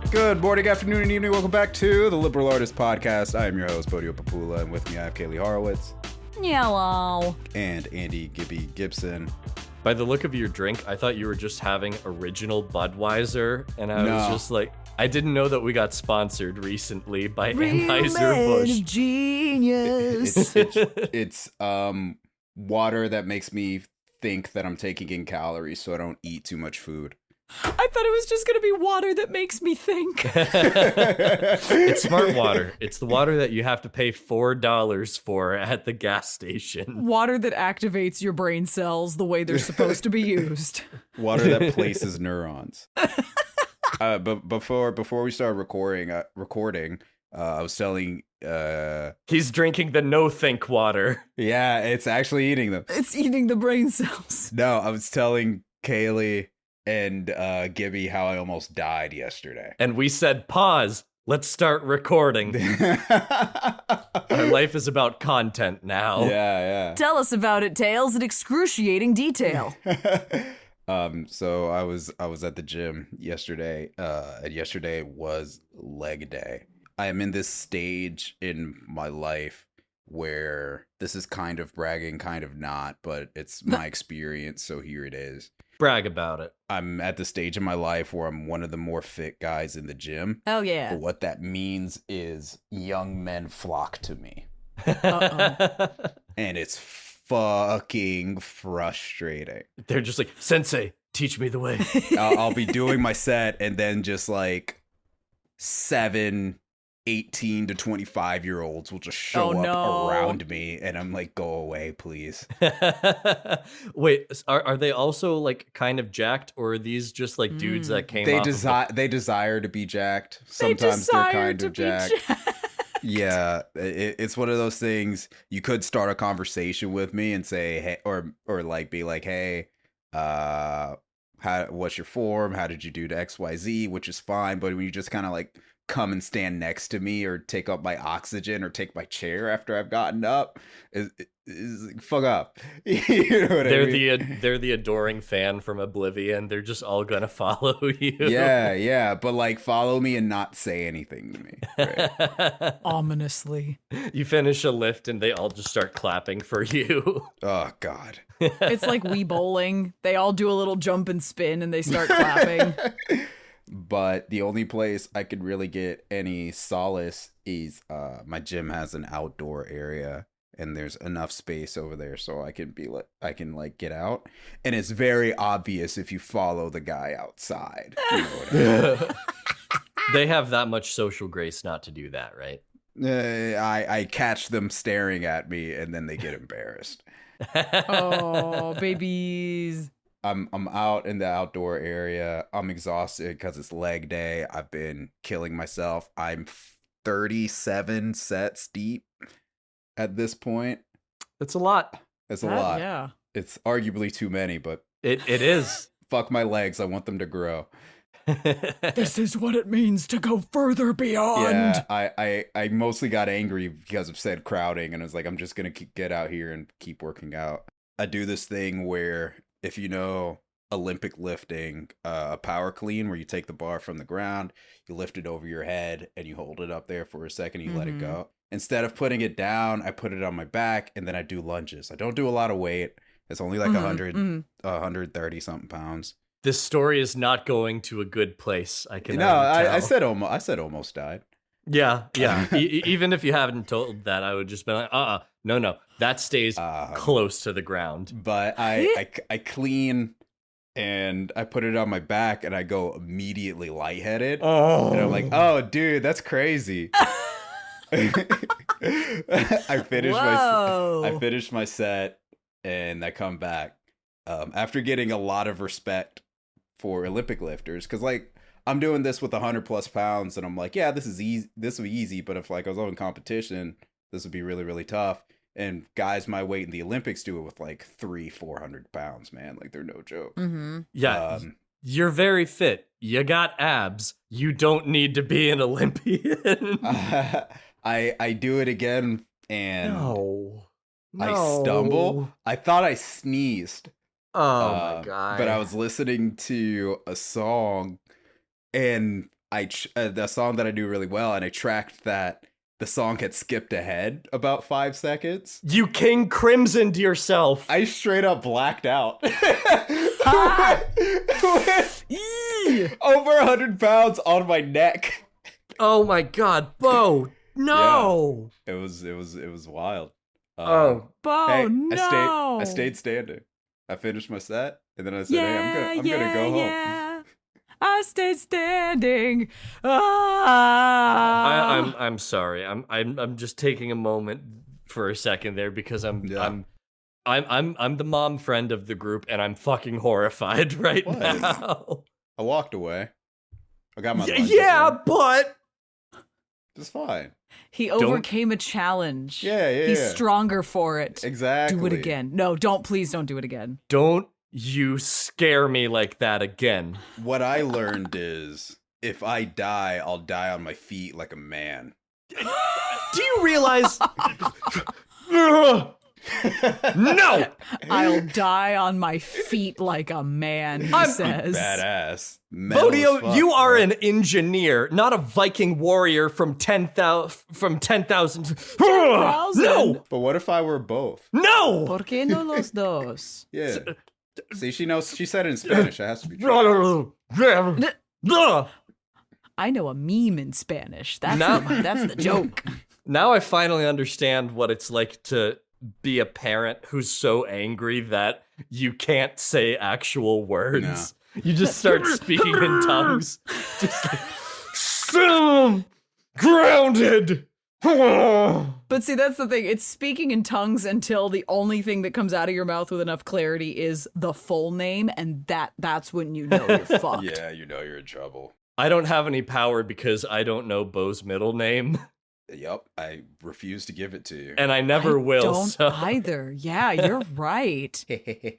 Good morning, afternoon, and evening. Welcome back to the Liberal Artist Podcast. I am your host, Bodio Papula, and with me I have Kaylie Horowitz. Hello. And Andy Gibby Gibson. By the look of your drink, I thought you were just having original Budweiser, and I was just like, I didn't know that we got sponsored recently by Anheuser-Busch. Genius. It's water that makes me think that I'm taking in calories so I don't eat too much food. I thought it was just going to be water that makes me think. It's smart water. It's the water that you have to pay $4 for at the gas station. Water that activates your brain cells the way they're supposed to be used. Water that places neurons. But before we started recording, I was telling... He's drinking the no-think water. Yeah, it's actually eating them. It's eating the brain cells. No, I was telling Kaylie and Gibby how I almost died yesterday. And we said, pause, let's start recording. Our life is about content now. Yeah. Tell us about it, Tails, in excruciating detail. So I was at the gym yesterday, and yesterday was leg day. I am in this stage in my life where this is kind of bragging, kind of not, but it's my experience, so here it is. Brag about it. I'm at the stage in my life where I'm one of the more fit guys in the gym. Oh, yeah. But what that means is young men flock to me. Uh-oh. And it's fucking frustrating. They're just like, Sensei, teach me the way. I'll be doing my set and then just like 18 to 25-year-olds will just show up around me, and I'm like, go away, please. Wait, are they also like kind of jacked, or are these just like dudes that came off They desire to be jacked. Sometimes they're kind of jacked. Yeah, it's one of those things. You could start a conversation with me and say, hey, or like be like, hey, what's your form? How did you do to XYZ? Which is fine, but when you just kind of like come and stand next to me or take up my oxygen or take my chair after I've gotten up, is fuck up. You know what I mean? They're the adoring fan from Oblivion. They're just all gonna follow you. Yeah, but like follow me and not say anything to me. Right? Ominously. You finish a lift and they all just start clapping for you. Oh God. It's like Wii bowling. They all do a little jump and spin and they start clapping. But the only place I could really get any solace is my gym has an outdoor area, and there's enough space over there so I can get out. And it's very obvious if you follow the guy outside. You know what I mean? They have that much social grace not to do that, right? I catch them staring at me, and then they get embarrassed. Oh, babies. I'm out in the outdoor area. I'm exhausted because it's leg day. I've been killing myself. I'm 37 sets deep at this point. It's a lot. It's a lot. Yeah. It's arguably too many, but it is. Fuck my legs. I want them to grow. This is what it means to go further beyond. Yeah, I mostly got angry because of said crowding, and I was like, I'm just going to get out here and keep working out. I do this thing where, if you know Olympic lifting, a power clean where you take the bar from the ground, you lift it over your head, and you hold it up there for a second, and you let it go. Instead of putting it down, I put it on my back, and then I do lunges. I don't do a lot of weight. It's only like 130 something pounds. This story is not going to a good place. I can. No, I said almost died. Yeah. Even if you haven't told that, I would just be like, no, that stays close to the ground. But I clean and I put it on my back, and I go immediately lightheaded. Oh, and I'm like, oh, dude, that's crazy. I finished my set, and I come back after getting a lot of respect for Olympic lifters, because like I'm doing this with 100 plus pounds, and I'm like, yeah, this is easy. This will be easy. But if like I was in competition, this would be really, really tough. And guys my weight in the Olympics do it with like 300-400 pounds, man. Like they're no joke. Mm-hmm. Yeah. You're very fit. You got abs. You don't need to be an Olympian. I do it again, and no. I stumble. I thought I sneezed. Oh my God. But I was listening to a song, and the song that I do really well, and I tracked that the song had skipped ahead about 5 seconds. You King Crimsoned yourself. I straight up blacked out. Over 100 pounds on my neck. Oh my God, Bo! No. Yeah, it was wild. Oh, Bo, hey, no! I stayed standing. I finished my set, and then I said, "Hey, I'm gonna go home." Yeah. I stayed standing. Ah. I'm sorry. I'm just taking a moment for a second there because I'm the mom friend of the group and I'm fucking horrified right now. I walked away. I got my but it's fine. He overcame a challenge. Yeah. He's stronger for it. Exactly. Do it again. No, please don't do it again. Don't you scare me like that again. What I learned is if I die, I'll die on my feet like a man. Do you realize? No! I'll die on my feet like a man, he says. Badass. Bodio, you are an engineer, not a Viking warrior from 10,000. No! But what if I were both? No! ¿Por qué no los dos? Yeah. See, she knows. She said it in Spanish. It has to be true. I know a meme in Spanish. That's the joke. Now I finally understand what it's like to be a parent who's so angry that you can't say actual words. No. You just start speaking in tongues. Just like, Sam, grounded. But see, that's the thing. It's speaking in tongues until the only thing that comes out of your mouth with enough clarity is the full name, and that's when you know you're fucked. Yeah, you know you're in trouble. I don't have any power because I don't know Bo's middle name. Yup, I refuse to give it to you. And I never will. Don't so. either. Yeah, you're right.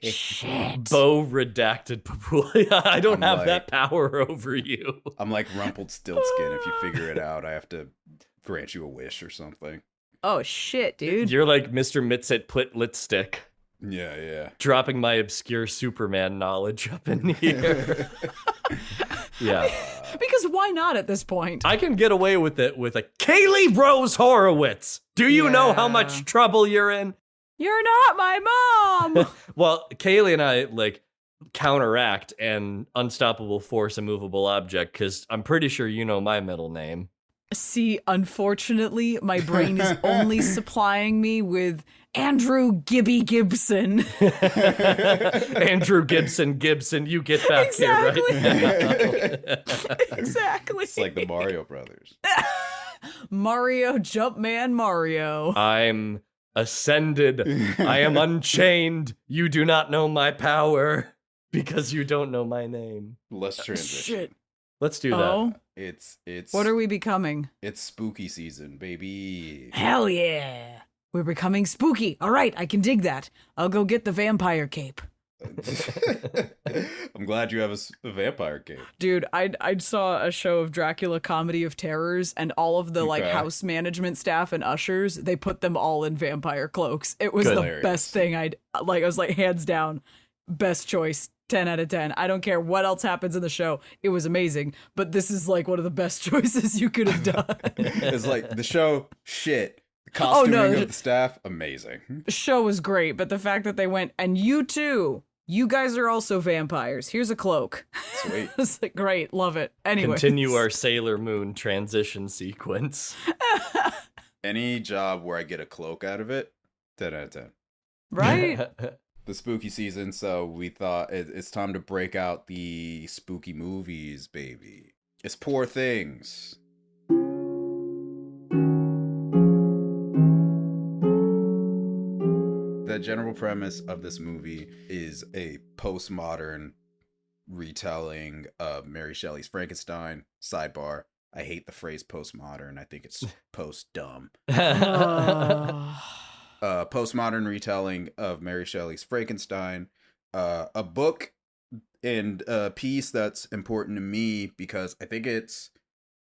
Shit. Bo redacted Papulia. I don't have like- that power over you. I'm like Rumpelstiltskin. If you figure it out, I have to grant you a wish or something. Oh shit, dude. You're like Mr. Mitzit Lipstick. Yeah. Dropping my obscure Superman knowledge up in here. Yeah. Because why not at this point? I can get away with it with a Kaylie Rose Horowitz. Do you know how much trouble you're in? You're not my mom. Well, Kaylie and I like counteract an unstoppable force, immovable object, because I'm pretty sure you know my middle name. See, unfortunately, my brain is only supplying me with Andrew Gibby Gibson. Andrew Gibson, you get back here right now. Exactly. It's like the Mario Brothers. Mario Jumpman Mario. I'm ascended. I am unchained. You do not know my power because you don't know my name. Let's transition. Shit. Let's do that. Oh, It's what are we becoming? It's spooky season, baby. Hell yeah. We're becoming spooky. All right, I can dig that. I'll go get the vampire cape. I'm glad you have a vampire cape. Dude, I saw a show of Dracula Comedy of Terrors, and all of the like Okay. house management staff and ushers, they put them all in vampire cloaks. It was Good. the Hilarious. best thing I was like, hands down, best choice. 10 out of 10. I don't care what else happens in the show. It was amazing. But this is like one of the best choices you could have done. It's like the show, shit. The costuming of the staff, amazing. The show was great, but the fact that they went, and you too, you guys are also vampires. Here's a cloak. Sweet. It's like, great, love it. Anyway. Continue our Sailor Moon transition sequence. Any job where I get a cloak out of it, 10 out of 10. Right? The spooky season, so we thought it's time to break out the spooky movies, baby. It's Poor Things. The general premise of this movie is a postmodern retelling of Mary Shelley's Frankenstein. Sidebar, I hate the phrase postmodern. I think it's post-dumb. Postmodern retelling of Mary Shelley's Frankenstein, a book and a piece that's important to me because I think it's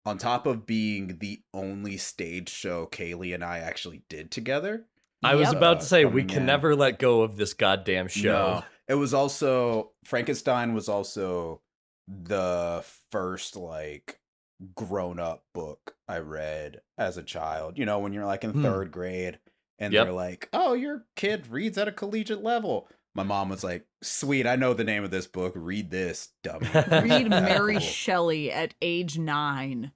on top of being the only stage show Kaylie and I actually did together. I was about to say, we coming can in. never let go of this goddamn show. No, it was also Frankenstein was also the first like grown up book I read as a child. You know, when you're like in third grade and they're like, oh, your kid reads at a collegiate level. My mom was like, sweet, I know the name of this book. Read this, dummy. Read Mary Shelley at age 9.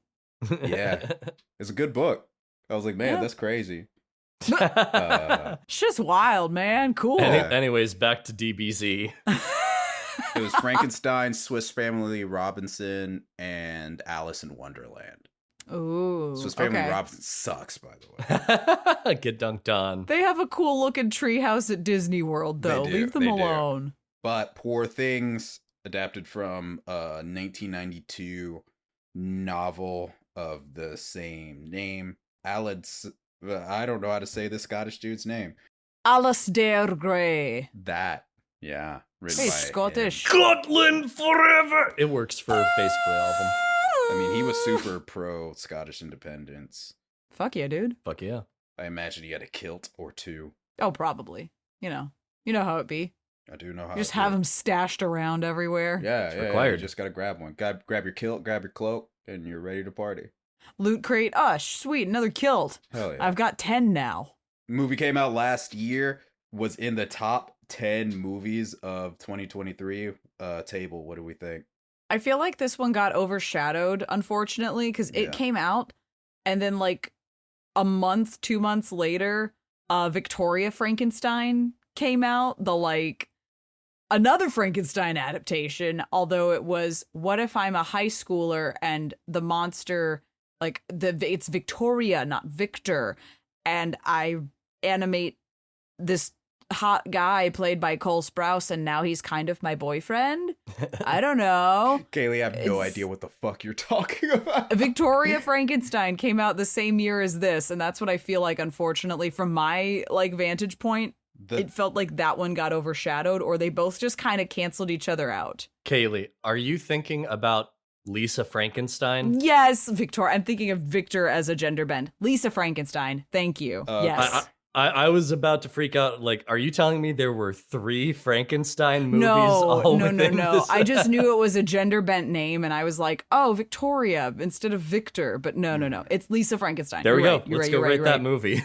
Yeah. It's a good book. I was like, man, that's crazy. It's just wild, man. Cool. Anyways, back to DBZ. It was Frankenstein, Swiss Family Robinson, and Alice in Wonderland. Ooh. Swiss Family Robinson sucks, by the way. Get dunked on. They have a cool looking treehouse at Disney World, though. Leave them alone. But Poor Things, adapted from a 1992 novel of the same name. I don't know how to say this Scottish dude's name. Alasdair Gray. That, yeah. Hey, Scottish. Scotland forever! It works for basically all of them. I mean, he was super pro Scottish independence. Fuck yeah, dude. Fuck yeah. I imagine he had a kilt or two. Oh, probably. You know how it be. I do know how. You just have them stashed around everywhere. Yeah, it's required. You just gotta grab one. Grab your kilt, grab your cloak, and you're ready to party. Loot crate. Oh, sweet, another kilt. Hell yeah. I've got 10 now. Movie came out last year. Was in the top 10 movies of 2023. Table. What do we think? I feel like this one got overshadowed, unfortunately, because it came out, and then like a month, 2 months later, Victoria Frankenstein came out. Another Frankenstein adaptation, although it was, what if I'm a high schooler and the monster, it's Victoria, not Victor, and I animate this hot guy played by Cole Sprouse, and now he's kind of my boyfriend? I don't know. Kaylee, I have no idea what the fuck you're talking about. Victoria Frankenstein came out the same year as this, and that's what I feel like, unfortunately, from my vantage point, it felt like that one got overshadowed, or they both just kind of canceled each other out. Kaylee, are you thinking about Lisa Frankenstein? Yes, Victoria. I'm thinking of Victor as a gender bend. Lisa Frankenstein. Thank you. Yes. I was about to freak out. Are you telling me there were 3 Frankenstein movies? No. I just knew it was a gender bent name, and I was like, oh, Victoria instead of Victor. But no. It's Lisa Frankenstein. There we go. You're Let's go rate that movie.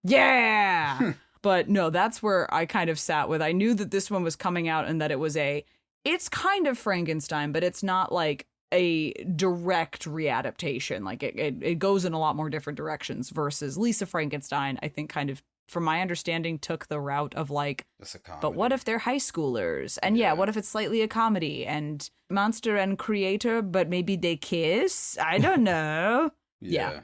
Yeah. But no, that's where I kind of sat with. I knew that this one was coming out and that it was it's kind of Frankenstein, but it's not like a direct readaptation. It goes in a lot more different directions versus Lisa Frankenstein, I think kind of, from my understanding, took the route of but what if they're high schoolers? And what if it's slightly a comedy and monster and creator, but maybe they kiss? I don't know. Yeah.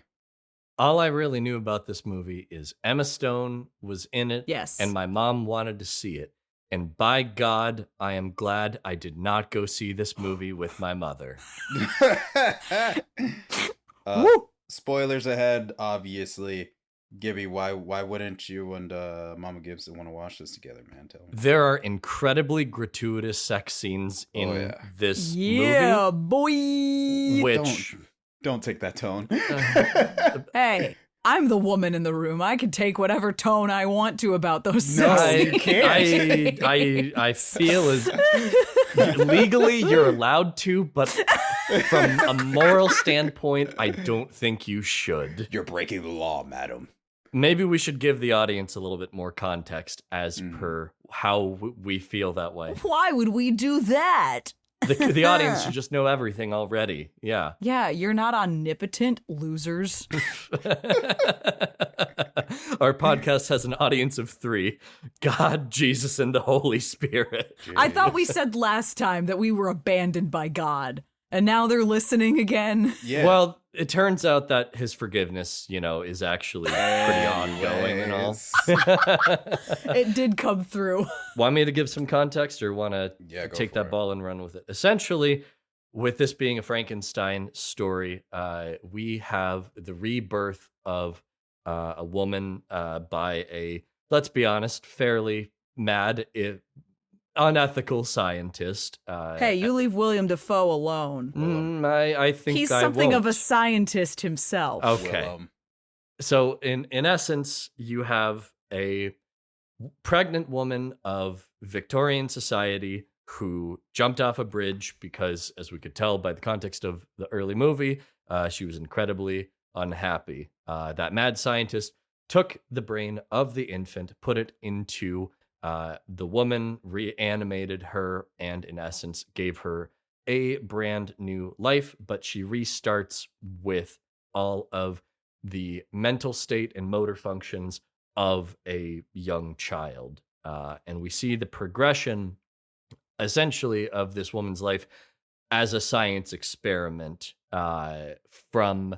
All I really knew about this movie is Emma Stone was in it. Yes. And my mom wanted to see it. And by God, I am glad I did not go see this movie with my mother. Spoilers ahead, obviously. Gibby, why wouldn't you and Mama Gibson want to watch this together, man? Tell me. There are incredibly gratuitous sex scenes in this movie. Yeah, boy. Which... Don't take that tone. Hey, I'm the woman in the room. I can take whatever tone I want to about those sex scenes. I feel as legally you're allowed to, but from a moral standpoint, I don't think you should. You're breaking the law, madam. Maybe we should give the audience a little bit more context as per how we feel that way. Why would we do that? The audience should just know everything already. Yeah. Yeah, you're not omnipotent, losers. Our podcast has an audience of 3. God, Jesus, and the Holy Spirit. Jeez. I thought we said last time that we were abandoned by God. And now they're listening again. Yeah. Well, it turns out that his forgiveness, is actually pretty ongoing and all. It did come through. Want me to give some context or want to take that ball and run with it? Essentially, with this being a Frankenstein story, we have the rebirth of a woman by a, let's be honest, fairly mad, unethical scientist. Hey, you leave William Dafoe alone. I think he's something of a scientist himself. Okay. So in essence, you have a pregnant woman of Victorian society who jumped off a bridge because, as we could tell by the context of the early movie, she was incredibly unhappy. That mad scientist took the brain of the infant, put it into the woman, reanimated her, and in essence gave her a brand new life, but she restarts with all of the mental state and motor functions of a young child. And we see the progression, essentially, of this woman's life as a science experiment, from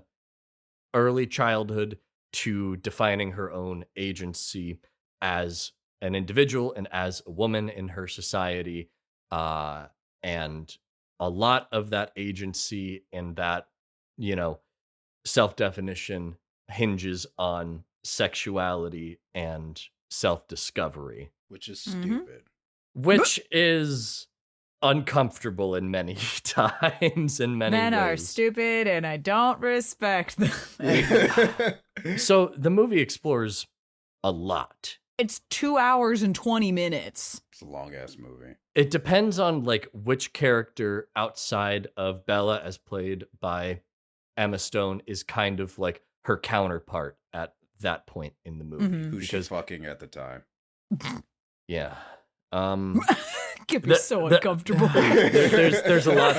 early childhood to defining her own agency as an individual and as a woman in her society. And a lot of that agency and that, self-definition hinges on sexuality and self-discovery. Which is stupid. Which is uncomfortable in many times, in many Men ways. are stupid and I don't respect them. So the movie explores a lot. It's 2 hours and 20 minutes. It's a long-ass movie. It depends on which character outside of Bella, as played by Emma Stone, is kind of her counterpart at that point in the movie. Mm-hmm. Who's she fucking at the time? Yeah. Gibby's so uncomfortable. There's a lot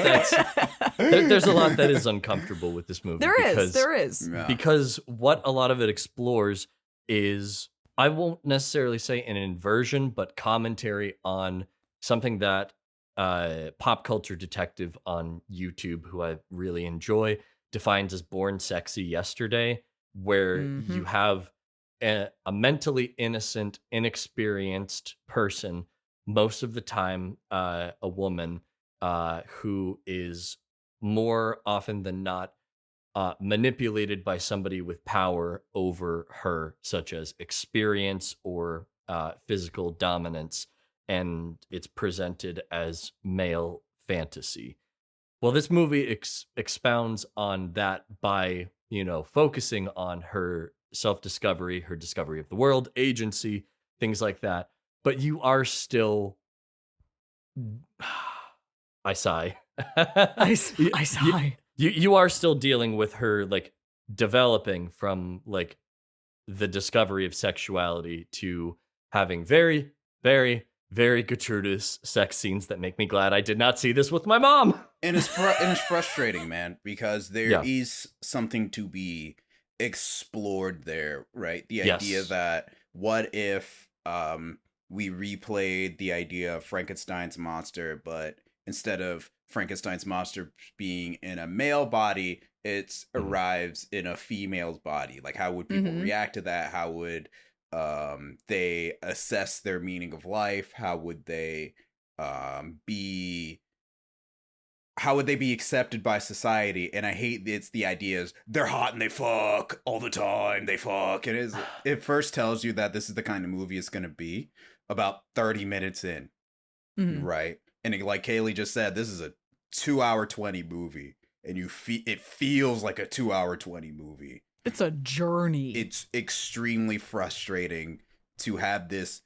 there's a lot that is uncomfortable with this movie. There is. Yeah. Because what a lot of it explores is, I won't necessarily say an inversion, but commentary on something that Pop Culture Detective on YouTube, who I really enjoy, defines as Born Sexy Yesterday, where you have a mentally innocent, inexperienced person, most of the time a woman, who is more often than not manipulated by somebody with power over her, such as experience or physical dominance, and it's presented as male fantasy. Well, this movie expounds on that by, focusing on her self-discovery, her discovery of the world, agency, things like that. But you are still... I sigh. I sigh. You are still dealing with her, developing from, the discovery of sexuality to having very, very, very gratuitous sex scenes that make me glad I did not see this with my mom. And it's frustrating, man, because there is something to be explored there, right? The idea that what if we replayed the idea of Frankenstein's monster, but instead of Frankenstein's monster being in a male body, it arrives in a female's body. How would people react to that? How would they assess their meaning of life? How would they be accepted by society? And I hate it's the ideas they're hot and they fuck all the time. They fuck. It first tells you that this is the kind of movie it's going to be about 30 minutes in. Right. And like Kaylie just said, this is a 2 hour 20 movie, and it feels like a 2 hour 20 movie. It's a journey. It's extremely frustrating to have this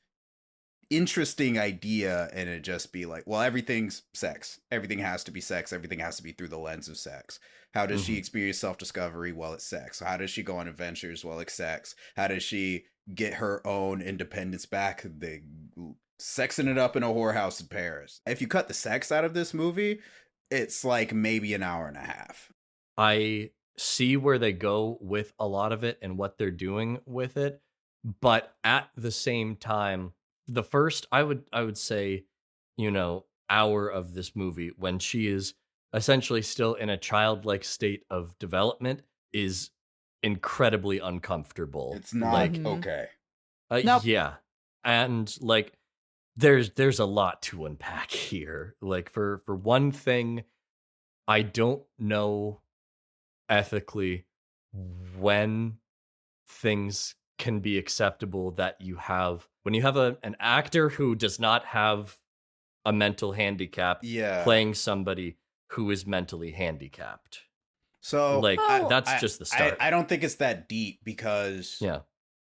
interesting idea and it just be well, everything's sex. Everything has to be sex. Everything has to be through the lens of sex. How does she experience self-discovery? Well, it's sex. How does she go on adventures? Well, it's sex. How does she get her own independence back? They sexing it up in a whorehouse in Paris. If you cut the sex out of this movie, it's maybe an hour and a half. I see where they go with a lot of it and what they're doing with it, but at the same time, the first, I would say, hour of this movie, when she is essentially still in a childlike state of development, is incredibly uncomfortable. It's not okay. Nope. Yeah. And there's a lot to unpack here. For one thing, I don't know ethically when things can be acceptable that when you have an actor who does not have a mental handicap playing somebody who is mentally handicapped. So that's just the start. I don't think it's that deep because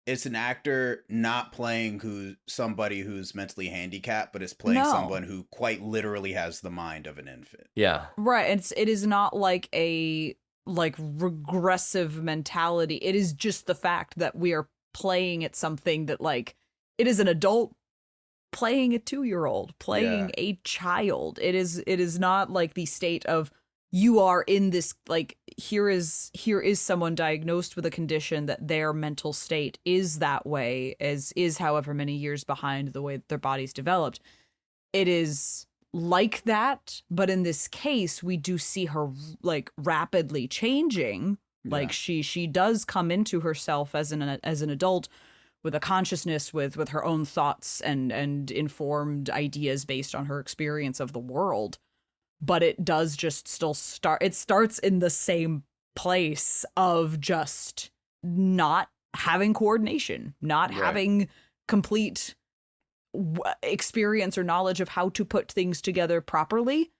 it's an actor not playing somebody who's mentally handicapped, but is playing someone who quite literally has the mind of an infant. Yeah. Right. It is not like a regressive mentality. It is just the fact that we are playing at something that it is an adult playing a 2-year-old, playing a child. It is not like the state of you are in this, here is someone diagnosed with a condition that their mental state is that way, is however many years behind the way that their body's developed. It is like that, but in this case, we do see her rapidly changing. Like she does come into herself as an adult with a consciousness, with her own thoughts and informed ideas based on her experience of the world. But it does just still starts in the same place of just not having coordination, not having complete experience or knowledge of how to put things together properly.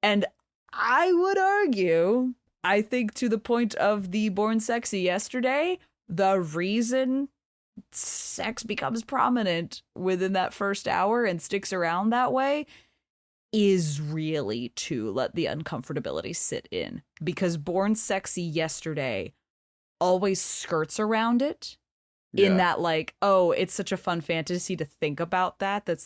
And I would argue, I think to the point of the Born Sexy yesterday, the reason sex becomes prominent within that first hour and sticks around that way is really to let the uncomfortability sit in, because Born Sexy yesterday always skirts around it in that it's such a fun fantasy to think about that's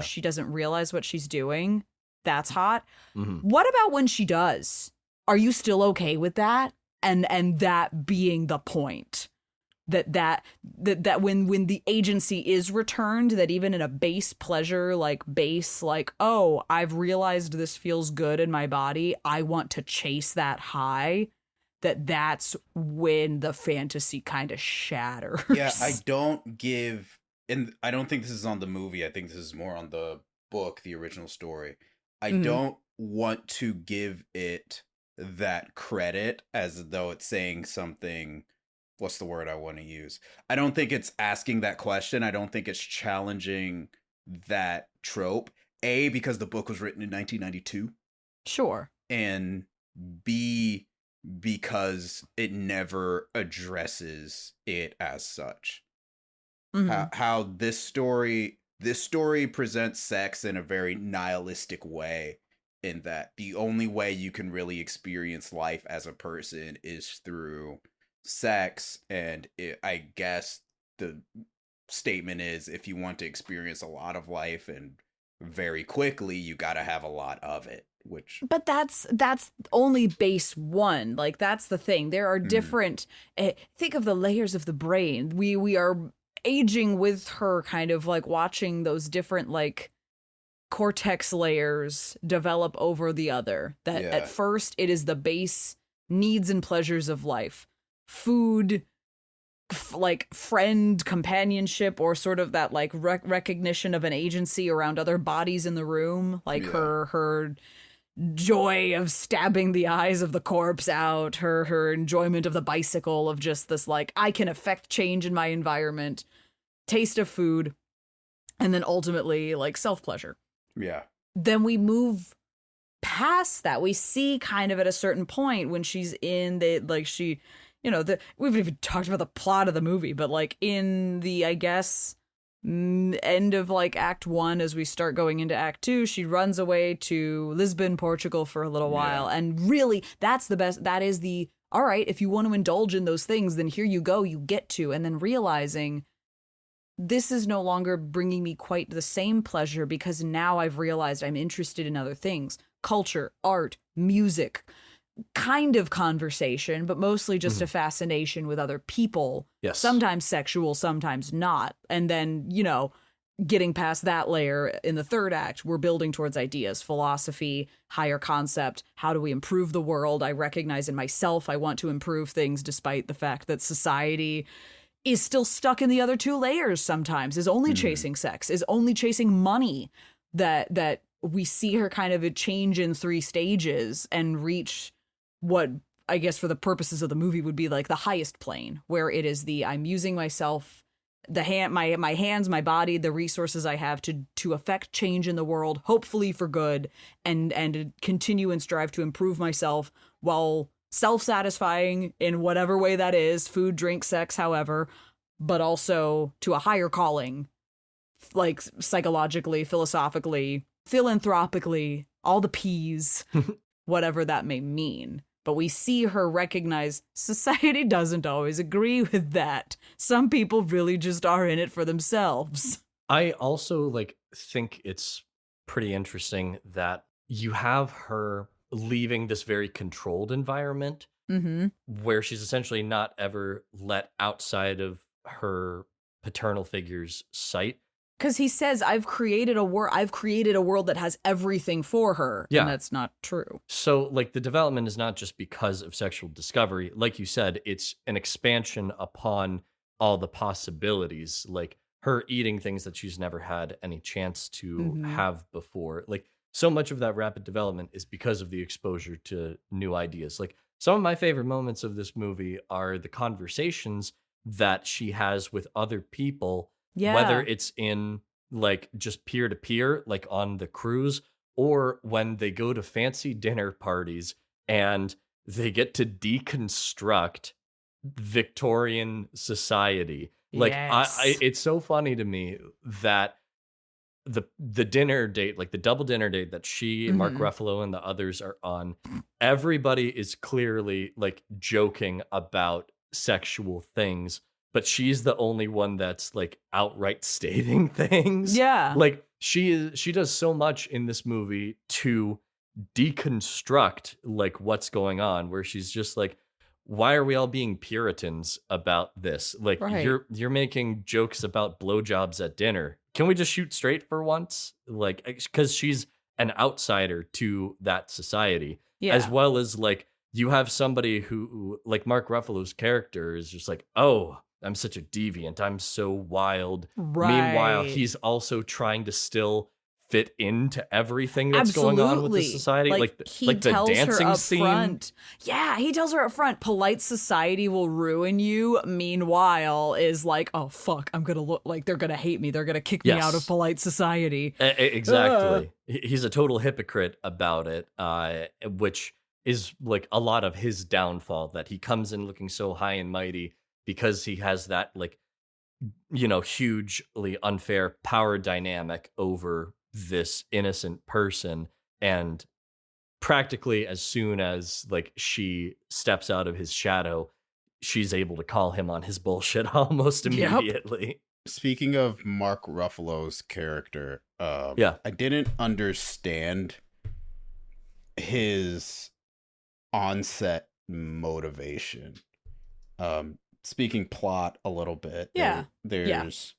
she doesn't realize what she's doing. That's hot. Mm-hmm. What about when she does? Are you still okay with that? And that being the point. That when the agency is returned, that even in a base pleasure, I've realized this feels good in my body, I want to chase that high, that's when the fantasy kind of shatters. Yeah, I don't think this is on the movie. I think this is more on the book, the original story. I don't want to give it that credit as though it's saying something. What's the word I want to use? I don't think it's asking that question. I don't think it's challenging that trope. A, because the book was written in 1992. Sure. And B, because it never addresses it as such. Mm-hmm. How this story presents sex in a very nihilistic way, in that the only way you can really experience life as a person is through sex. And I guess the statement is, if you want to experience a lot of life and very quickly, you got to have a lot of it. But that's only base one. That's the thing. There are different. Think of the layers of the brain. We are aging with her, kind of watching those different cortex layers develop over the other. That at first it is the base needs and pleasures of life. Food, friend, companionship, or sort of that recognition of an agency around other bodies in the room, her joy of stabbing the eyes of the corpse out, her enjoyment of the bicycle, of just this I can affect change in my environment, taste of food, and then ultimately self-pleasure. Yeah. Then we move past that. We see kind of at a certain point when she's in we've even talked about the plot of the movie, but in the, I guess, end of Act 1, as we start going into Act 2, she runs away to Lisbon, Portugal for a little while. And really, that's the best. That is the, all right, if you want to indulge in those things, then here you go, you get to. And then realizing this is no longer bringing me quite the same pleasure, because now I've realized I'm interested in other things. Culture, art, music, kind of conversation, but mostly just a fascination with other people. Yes. Sometimes sexual, sometimes not. And then, getting past that layer in the third act, we're building towards ideas, philosophy, higher concept. How do we improve the world? I recognize in myself I want to improve things, despite the fact that society is still stuck in the other two layers sometimes, is only chasing sex, is only chasing money. That we see her kind of a change in 3 stages and reach what I guess for the purposes of the movie would be the highest plane, where it is I'm using myself, my hands, my body, the resources I have to affect change in the world, hopefully for good, and continue and strive to improve myself while self-satisfying in whatever way that is, food, drink, sex, however, but also to a higher calling, like psychologically, philosophically, philanthropically, all the P's, whatever that may mean. But we see her recognize society doesn't always agree with that. Some people really just are in it for themselves. I also think it's pretty interesting that you have her leaving this very controlled environment where she's essentially not ever let outside of her paternal figure's sight. Because he says, I've created a world that has everything for her. Yeah. And that's not true. So the development is not just because of sexual discovery. Like you said, it's an expansion upon all the possibilities, like her eating things that she's never had any chance to have before. So much of that rapid development is because of the exposure to new ideas. Some of my favorite moments of this movie are the conversations that she has with other people. Yeah. Whether it's in just peer to peer, on the cruise, or when they go to fancy dinner parties and they get to deconstruct Victorian society. Yes. It's so funny to me that the dinner date, the double dinner date that she, Mark Ruffalo, and the others are on, everybody is clearly joking about sexual things. But she's the only one that's outright stating things. Yeah. She does so much in this movie to deconstruct what's going on, where she's just why are we all being Puritans about this? Right. You're making jokes about blowjobs at dinner. Can we just shoot straight for once? Because she's an outsider to that society. Yeah. As well as you have somebody who Mark Ruffalo's character is just oh, I'm such a deviant. I'm so wild. Right. Meanwhile, he's also trying to still fit into everything that's going on with the society. He tells the dancing her up scene. Front. Yeah, he tells her up front, polite society will ruin you. Meanwhile, is oh, fuck, I'm going to look like they're going to hate me. They're going to kick me out of polite society. Exactly. He's a total hypocrite about it, which is a lot of his downfall, that he comes in looking so high and mighty, because he has that hugely unfair power dynamic over this innocent person, and practically as soon as she steps out of his shadow, she's able to call him on his bullshit almost immediately. Yep. Speaking of Mark Ruffalo's character, I didn't understand his onset motivation. Speaking plot a little bit, there's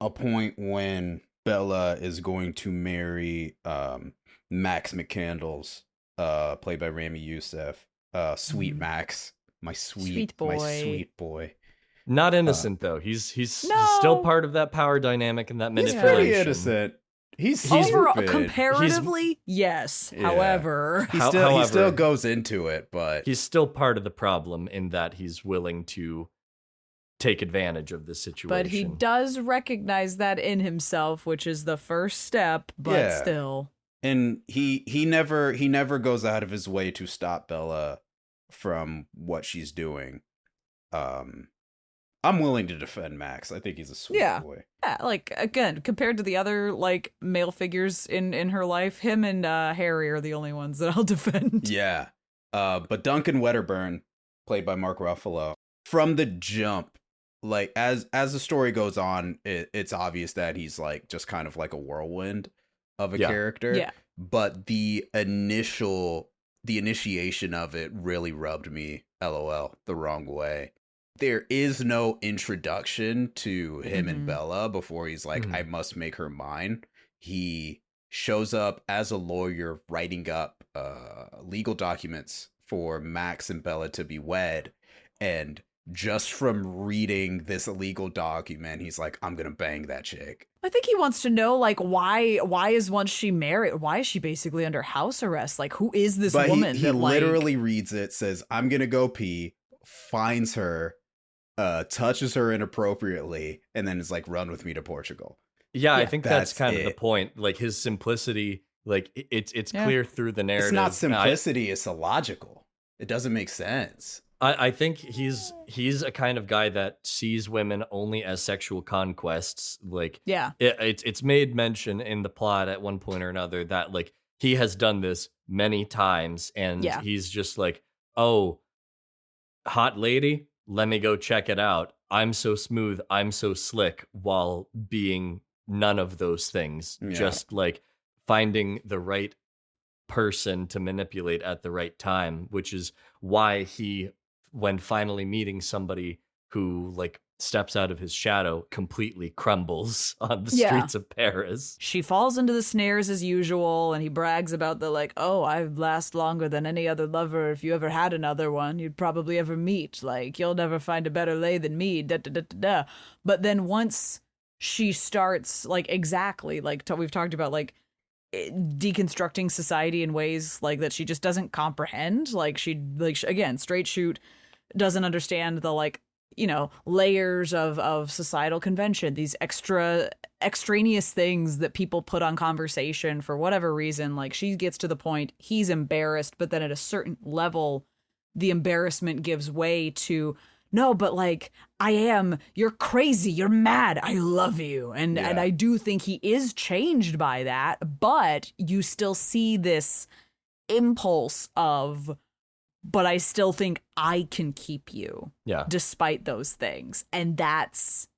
a point when Bella is going to marry Max McCandles, played by Rami Youssef, sweet Max, my sweet boy. Not innocent though. He's still part of that power dynamic and that manipulation. He's pretty innocent. He's comparatively, yes. Yeah. However, he still goes into it, but he's still part of the problem in that he's willing to take advantage of the situation. But he does recognize that in himself, which is the first step, but still. And he never goes out of his way to stop Bella from what she's doing. I'm willing to defend Max. I think he's a sweet boy. Yeah, again, compared to the other male figures in her life, him and Harry are the only ones that I'll defend. Yeah. But Duncan Wedderburn, played by Mark Ruffalo, from the jump, as the story goes on, it's obvious that he's just kind of a whirlwind of a character. Yeah. But the initiation of it really rubbed me, LOL, the wrong way. There is no introduction to him and Bella before he's I must make her mine. He shows up as a lawyer writing up legal documents for Max and Bella to be wed. And just from reading this illegal document, he's I'm going to bang that chick. I think he wants to know, why is once she married, why is she basically under house arrest? Who is this woman? He literally reads it, says, I'm going to go pee, finds her, touches her inappropriately, and then is run with me to Portugal. Yeah, I think that's kind of the point. His simplicity, it's clear through the narrative. It's not simplicity, it's illogical. It doesn't make sense. I think he's a kind of guy that sees women only as sexual conquests. Like, it's made mention in the plot at one point or another that like he has done this many times, and he's just like, oh, hot lady, let me go check it out. I'm so smooth, I'm so slick, while being none of those things. Just like finding the right person to manipulate at the right time, which is why he, when finally meeting somebody who like steps out of his shadow, completely crumbles on the streets of Paris. She falls into the snares as usual, and he brags about the like, oh, I last longer than any other lover. If you ever had another one, you'd probably ever meet. Like, you'll never find a better lay than me. Da, da, da, da, da. But then once she starts, like, exactly, like we've talked about, like, deconstructing society in ways like that she just doesn't comprehend. Like, again, straight shoot, doesn't understand the like, you know, layers of societal convention, these extraneous things that people put on conversation for whatever reason. Like, she gets to the point, he's embarrassed, but then at a certain level, the embarrassment gives way to, no, but like, you're crazy, you're mad, I love you. And I do think he is changed by that, but you still see this impulse of, but I still think I can keep you despite those things. And that's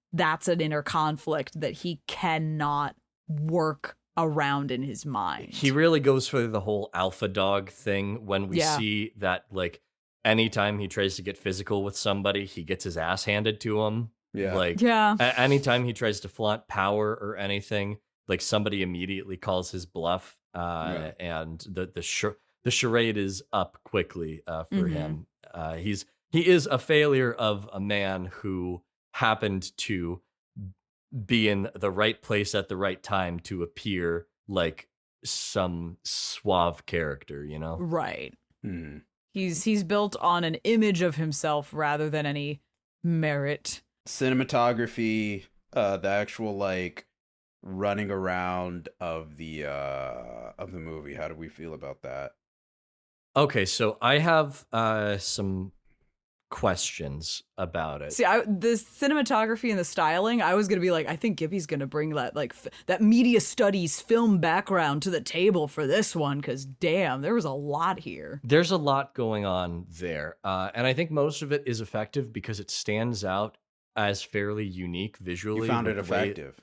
an inner conflict that he cannot work around in his mind. He really goes for the whole alpha dog thing when we see that, like, anytime he tries to get physical with somebody, he gets his ass handed to him. Anytime he tries to flaunt power or anything, like, somebody immediately calls his bluff, and the charade is up quickly for him. He is a failure of a man who happened to be in the right place at the right time to appear like some suave character, you know? Right. Mm. He's built on an image of himself rather than any merit. Cinematography, the actual like running around of the movie. How do we feel about that? Okay, so I have some questions about it. See, the cinematography and the styling, I was going to be like, I think Gibby's going to bring that like that media studies film background to the table for this one, because damn, there was a lot here. There's a lot going on there, and I think most of it is effective because it stands out as fairly unique visually. You found it effective?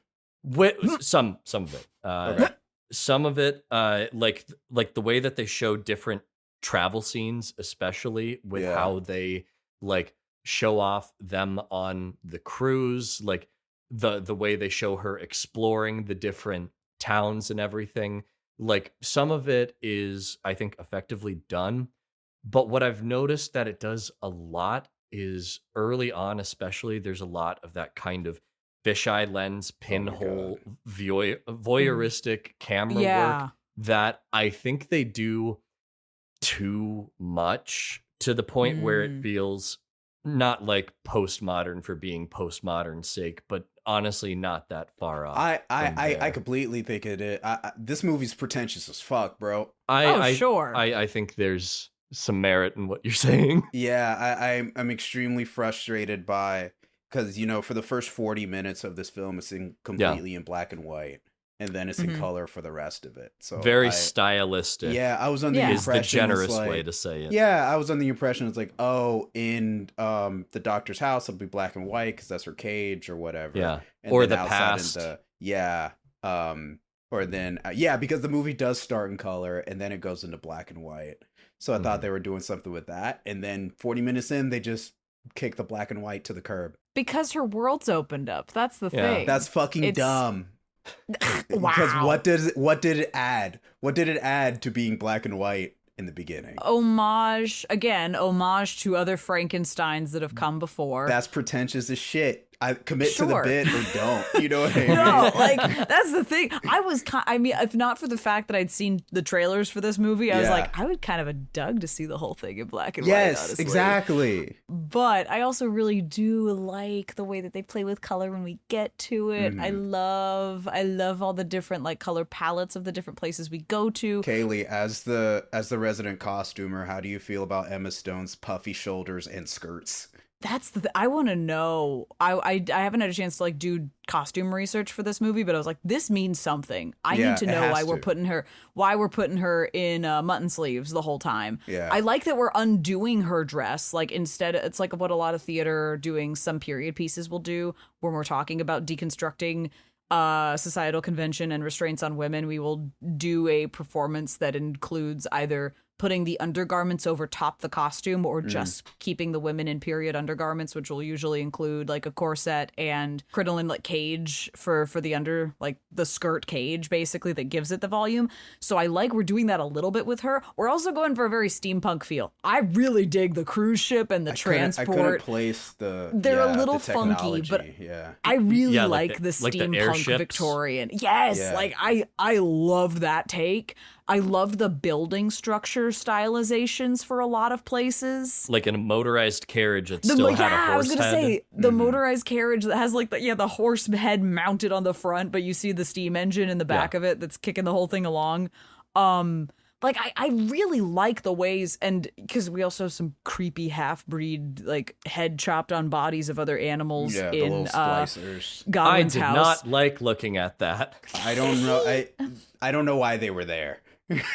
Some of it. Okay. Some of it, like the way that they show different travel scenes, especially with how they like show off them on the cruise, like the way they show her exploring the different towns and everything. Like, some of it is, I think, effectively done. But what I've noticed that it does a lot is early on, especially, there's a lot of that kind of fisheye lens, pinhole, voyeuristic camera work that I think they do too much, to the point where it feels not like postmodern for being postmodern's sake, but honestly not that far off. I completely think it is. This movie's pretentious as fuck, bro. I think there's some merit in what you're saying. Yeah, I'm extremely frustrated by, because, you know, for the first 40 minutes of this film, it's completely in black and white. And then it's in color for the rest of it. So very stylistic. Yeah, I was under the impression, is the generous way to say it. Yeah, I was under the impression it's like, oh, in the doctor's house it'll be black and white because that's her cage or whatever. Yeah, and or the past. Because the movie does start in color and then it goes into black and white. So I thought they were doing something with that, and then 40 minutes in, they just kick the black and white to the curb because her world's opened up. That's the thing. That's fucking dumb. Because what did it add? What did it add to being black and white in the beginning? Homage to other Frankensteins that have come before. That's pretentious as shit. I commit to the bit or don't. You know what I mean? No, like that's the thing. I mean, if not for the fact that I'd seen the trailers for this movie, I was like, I would kind of have dug to see the whole thing in black and white. Yes, honestly. exactly. But I also really do like the way that they play with color when we get to it. I love all the different like color palettes of the different places we go to. Kaylie, as the resident costumer, how do you feel about Emma Stone's puffy shoulders and skirts? That's I want to know. I haven't had a chance to like do costume research for this movie, but I was like, this means something. I need to know why we're putting her in mutton sleeves the whole time. Yeah. I like that we're undoing her dress. Like instead, it's like what a lot of theater doing some period pieces will do when we're talking about deconstructing societal convention and restraints on women. We will do a performance that includes either putting the undergarments over top the costume or just keeping the women in period undergarments, which will usually include like a corset and crinoline like cage for the under, like the skirt cage basically that gives it the volume. So I like we're doing that a little bit with her. We're also going for a very steampunk feel. I really dig the cruise ship and the transport. I couldn't place they're a little funky, but I really like the steampunk Victorian. Yes, like I love that take. I love the building structure stylizations for a lot of places. Like in a motorized carriage that still had a horse head. I was going to say, the motorized carriage that has like the horse head mounted on the front, but you see the steam engine in the back of it that's kicking the whole thing along. Like, I really like the ways, and because we also have some creepy half-breed, like, head chopped on bodies of other animals in the little splicers. Godwin's house. I did not like looking at that. I don't know. I don't know why they were there.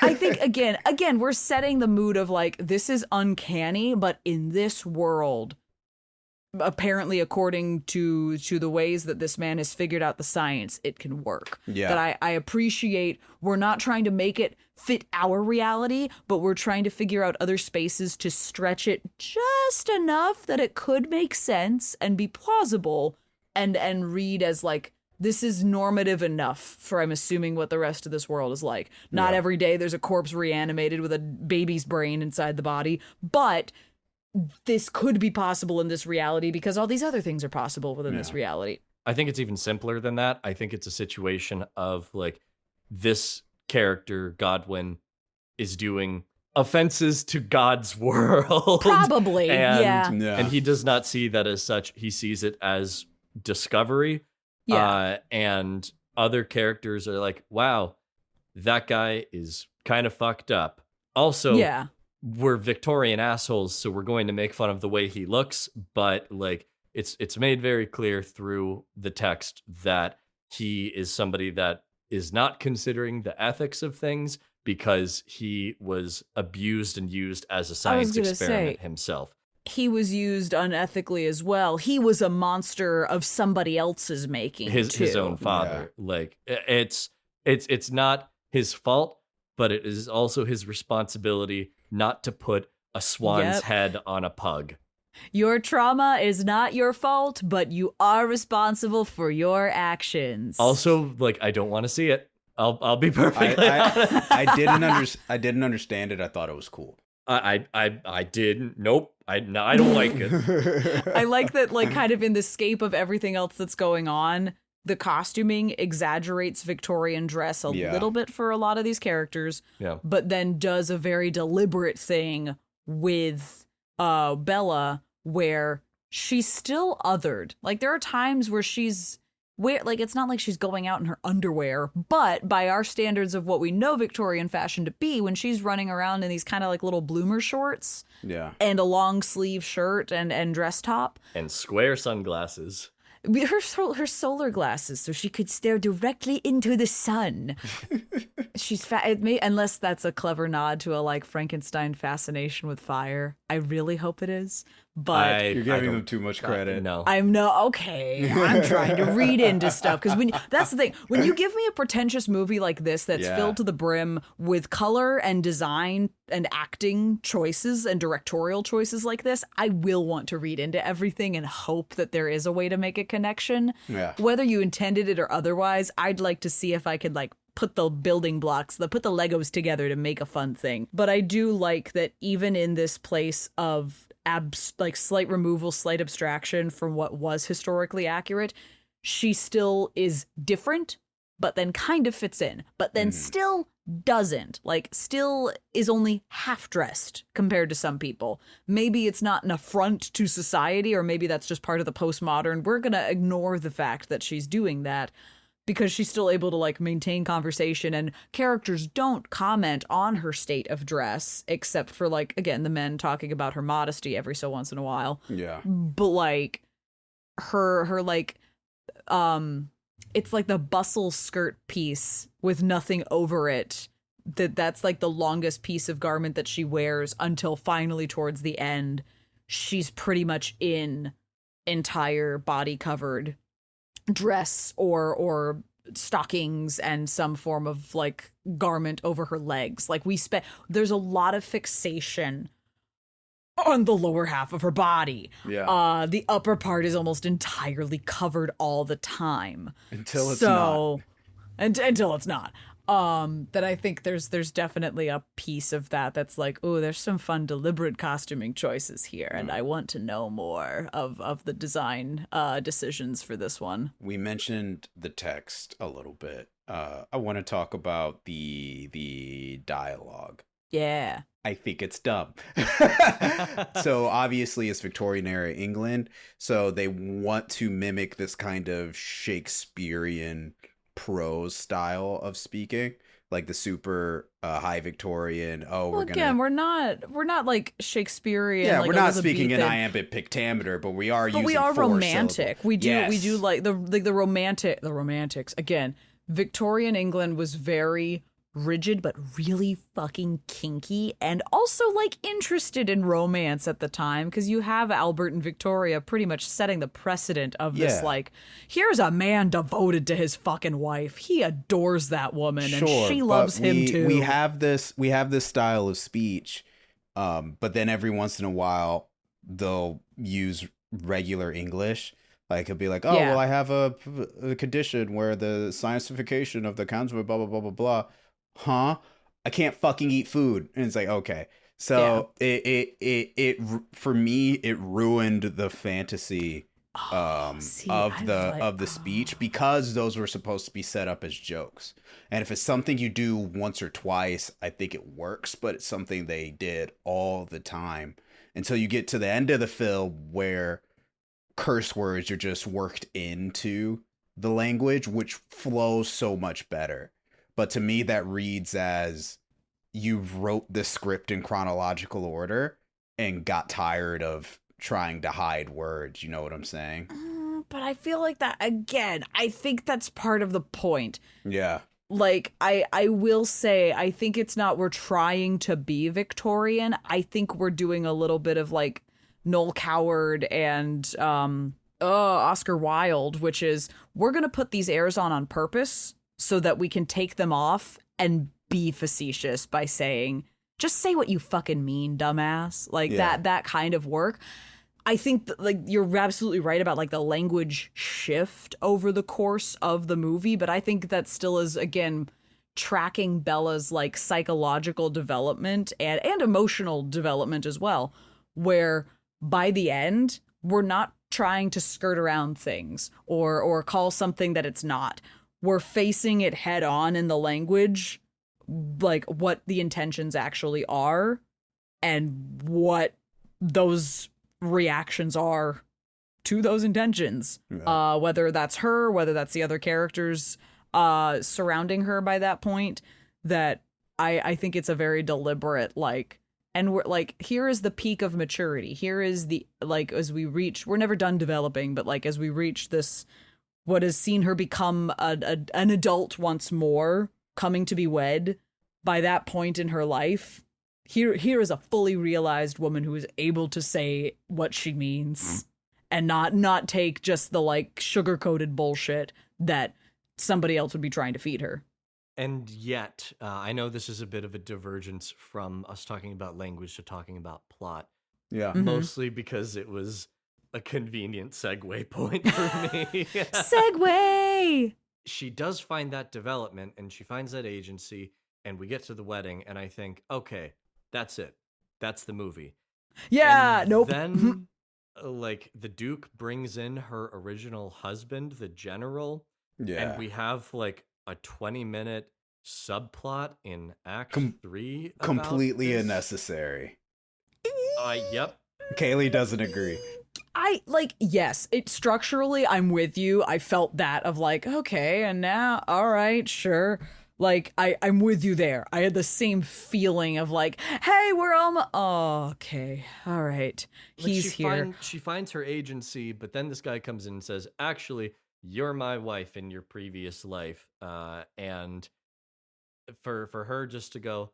I think, again, we're setting the mood of, like, this is uncanny, but in this world, apparently according to the ways that this man has figured out the science, it can work. Yeah. That I appreciate. We're not trying to make it fit our reality, but we're trying to figure out other spaces to stretch it just enough that it could make sense and be plausible and read as like, this is normative enough for, I'm assuming, what the rest of this world is like. Not every day there's a corpse reanimated with a baby's brain inside the body, but this could be possible in this reality because all these other things are possible within this reality. I think it's even simpler than that. I think it's a situation of like this character, Godwin, is doing offenses to God's world. Probably, and he does not see that as such. He sees it as discovery. And other characters are like, wow, that guy is kind of fucked up. Also, we're Victorian assholes, so we're going to make fun of the way he looks, but like it's made very clear through the text that he is somebody that is not considering the ethics of things because he was abused and used as a science experiment himself. He was used unethically as well. He was a monster of somebody else's making. His own father. Yeah. Like it's not his fault, but it is also his responsibility not to put a swan's head on a pug. Your trauma is not your fault, but you are responsible for your actions. Also, like, I don't want to see it. I'll be perfectly honest. I didn't understand it. I thought it was cool. I didn't. Nope. I don't like it. I like that, like, kind of in the scape of everything else that's going on, the costuming exaggerates Victorian dress a little bit for a lot of these characters, but then does a very deliberate thing with Bella where she's still othered. Like, there are times where it's not like she's going out in her underwear, but by our standards of what we know Victorian fashion to be, when she's running around in these kind of like little bloomer shorts and a long sleeve shirt and dress top. And square sunglasses. Her solar glasses, so she could stare directly into the sun. She's unless that's a clever nod to a like Frankenstein fascination with fire. I really hope it is. But you're giving them too much credit. No, I'm trying to read into stuff because that's the thing. When you give me a pretentious movie like this that's filled to the brim with color and design and acting choices and directorial choices like this, I will want to read into everything and hope that there is a way to make a connection. Yeah. Whether you intended it or otherwise, I'd like to see if I could like put the building blocks, put the Legos together to make a fun thing. But I do like that even in this place of slight removal, slight abstraction from what was historically accurate, she still is different, but then kind of fits in, but then still doesn't. Like, still is only half dressed compared to some people. Maybe it's not an affront to society, or maybe that's just part of the postmodern. We're gonna ignore the fact that she's doing that because she's still able to like maintain conversation, and characters don't comment on her state of dress except for like, again, the men talking about her modesty every so once in a while. Yeah. But like her like it's like the bustle skirt piece with nothing over it. That's like the longest piece of garment that she wears until finally towards the end she's pretty much in entire body covered dress or stockings and some form of like garment over her legs. Like there's a lot of fixation on the lower half of her body. Yeah. The upper part is almost entirely covered all the time. Until it's not. Until it's not. That I think there's definitely a piece of that that's like, oh, there's some fun deliberate costuming choices here, and I want to know more of the design decisions for this one. We mentioned the text a little bit. I want to talk about the dialogue. Yeah. I think it's dumb. So obviously it's Victorian era England, so they want to mimic this kind of Shakespearean prose style of speaking, like the super high Victorian. We're not like Shakespearean. Yeah, like we're not Elizabethan. speaking in iambic pentameter, but we are. But using we are romantic. Syllables. We do like the romantics again. Victorian England was very rigid but really fucking kinky, and also like interested in romance at the time, because you have Albert and Victoria pretty much setting the precedent of this, like, here's a man devoted to his fucking wife, he adores that woman, and she loves him too. We have this style of speech, but then every once in a while they'll use regular English. Like, it'll be like, well, I have a condition where the scientification of the concept of blah blah blah blah blah. Huh? I can't fucking eat food. And it's like, okay. So it for me, it ruined the fantasy of the speech, because those were supposed to be set up as jokes. And if it's something you do once or twice, I think it works, but it's something they did all the time until you get to the end of the film where curse words are just worked into the language, which flows so much better. But to me, that reads as you wrote the script in chronological order and got tired of trying to hide words. You know what I'm saying? But I feel like that, again, I think that's part of the point. Yeah. Like, I will say, I think it's not we're trying to be Victorian. I think we're doing a little bit of, like, Noel Coward and Oscar Wilde, which is, we're going to put these airs on purpose so that we can take them off and be facetious by saying, just say what you fucking mean, dumbass. Like, that kind of work. I think that, like, you're absolutely right about like the language shift over the course of the movie, but I think that still is, again, tracking Bella's like psychological development and emotional development as well, where by the end, we're not trying to skirt around things or call something that it's not. We're facing it head on in the language, like what the intentions actually are and what those reactions are to those intentions. Yeah. Whether that's her, whether that's the other characters surrounding her by that point, that I think it's a very deliberate, like, and we're like, here is the peak of maturity. Here is the, like, as we reach, we're never done developing, but like as we reach this, what has seen her become an adult once more, coming to be wed, by that point in her life, here is a fully realized woman who is able to say what she means and not take just the like sugar-coated bullshit that somebody else would be trying to feed her. And yet, I know this is a bit of a divergence from us talking about language to talking about plot. Yeah. Mm-hmm. Mostly because it was a convenient segue point for me. Segue! She does find that development, and she finds that agency, and we get to the wedding, and I think, okay, that's it. That's the movie. Yeah, and nope. Then, like, the Duke brings in her original husband, the general. Yeah. And we have, like, a 20-minute subplot in Act 3. Completely unnecessary. Yep. Kaylie doesn't agree. Yes, it structurally, I'm with you. I felt that of like, okay, and now, all right, sure. Like, I'm with you there. I had the same feeling of like, hey, we're all, okay, all right, he's here. She finds her agency, but then this guy comes in and says, actually, you're my wife in your previous life. And for her just to go,